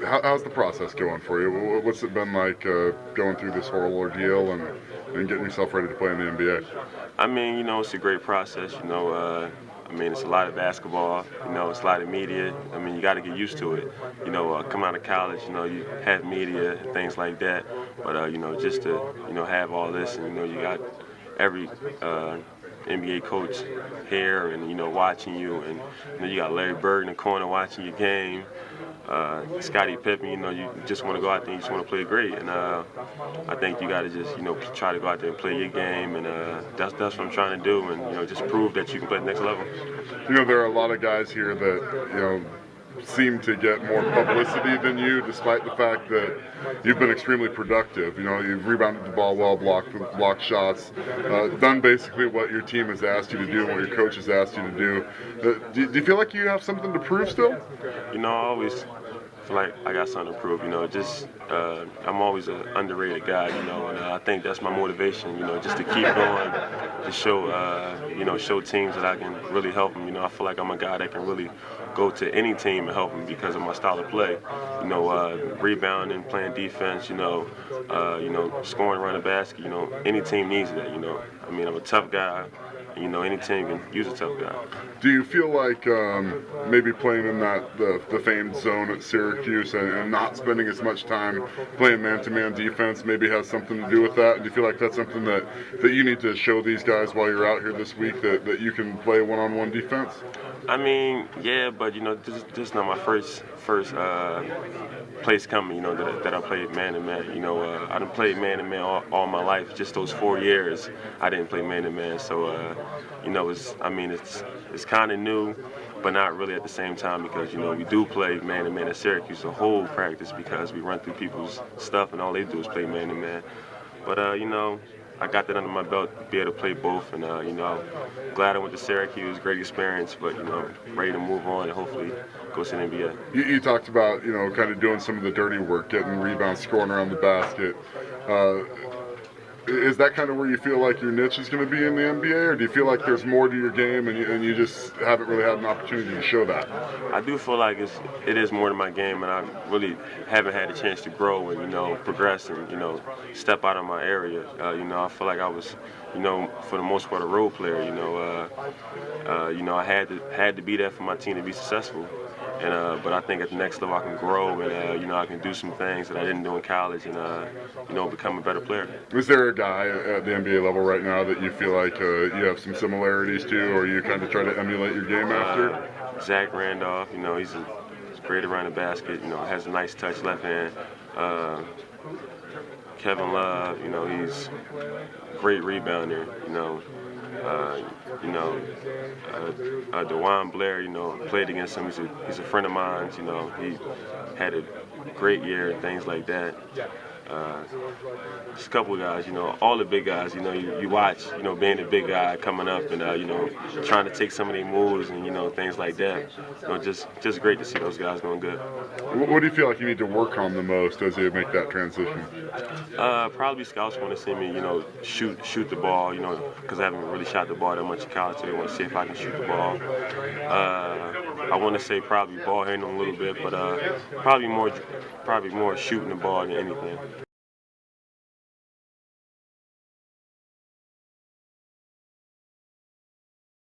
how's the process going for you? What's it been like going through this whole ordeal and getting yourself ready to play in the NBA? I mean, it's a great process. I mean, it's a lot of basketball. It's a lot of media. I mean, you got to get used to it. Come out of college, you have media and things like that. But just to have all this, and you got every NBA coach here, and watching you, and you got Larry Bird in the corner watching your game. Scottie Pippen, you just want to go out there and you just want to play great. And I think you got to just, try to go out there and play your game. And that's what I'm trying to do. And, just prove that you can play at the next level. There are a lot of guys here that, seem to get more publicity than you, despite the fact that you've been extremely productive. You've rebounded the ball well, blocked shots, done basically what your team has asked you to do and what your coach has asked you to do. Do you feel like you have something to prove still? I always feel like I got something to prove. I'm always an underrated guy. And I think that's my motivation. Just to keep going, to show teams that I can really help them. I feel like I'm a guy that can really go to any team and help them because of my style of play. Rebounding, playing defense. Scoring around the basket. Any team needs that. I mean, I'm a tough guy. Any team can use a tough guy. Do you feel like maybe playing in the famed zone at Syracuse and not spending as much time playing man-to-man defense maybe has something to do with that? Do you feel like that's something that you need to show these guys while you're out here this week, that you can play one-on-one defense? I mean, yeah, but this is not my first place coming. That I played man-to-man. I done played man-to-man all my life. Just those 4 years, I didn't play man-to-man. So, it's kind of new, but not really at the same time because we do play man-to-man at Syracuse the whole practice because we run through people's stuff and all they do is play man-to-man. But I got that under my belt to be able to play both, and glad I went to Syracuse, great experience, but ready to move on and hopefully go to the NBA. You talked about kind of doing some of the dirty work, getting rebounds, scoring around the basket. Is that kind of where you feel like your niche is going to be in the NBA, or do you feel like there's more to your game and you just haven't really had an opportunity to show that? I do feel like it is more to my game, and I really haven't had a chance to grow and progress and step out of my area. I feel like I was for the most part a role player. I had to be there for my team to be successful. But I think at the next level I can grow and I can do some things that I didn't do in college and become a better player. Is there a guy at the NBA level right now that you feel like you have some similarities to, or you kind of try to emulate your game after? Zach Randolph, he's great around the basket. Has a nice touch, left hand. Kevin Love, he's a great rebounder. DeJuan Blair, played against him. He's a friend of mine. He had a great year and things like that. Just a couple of guys, all the big guys, you watch, being a big guy coming up and, trying to take some of their moves and, things like that. Just great to see those guys doing good. What do you feel like you need to work on the most as you make that transition? Probably scouts want to see me, shoot the ball, because I haven't really shot the ball that much in college, so they want to see if I can shoot the ball. I want to say probably ball handling a little bit, but probably more shooting the ball than anything.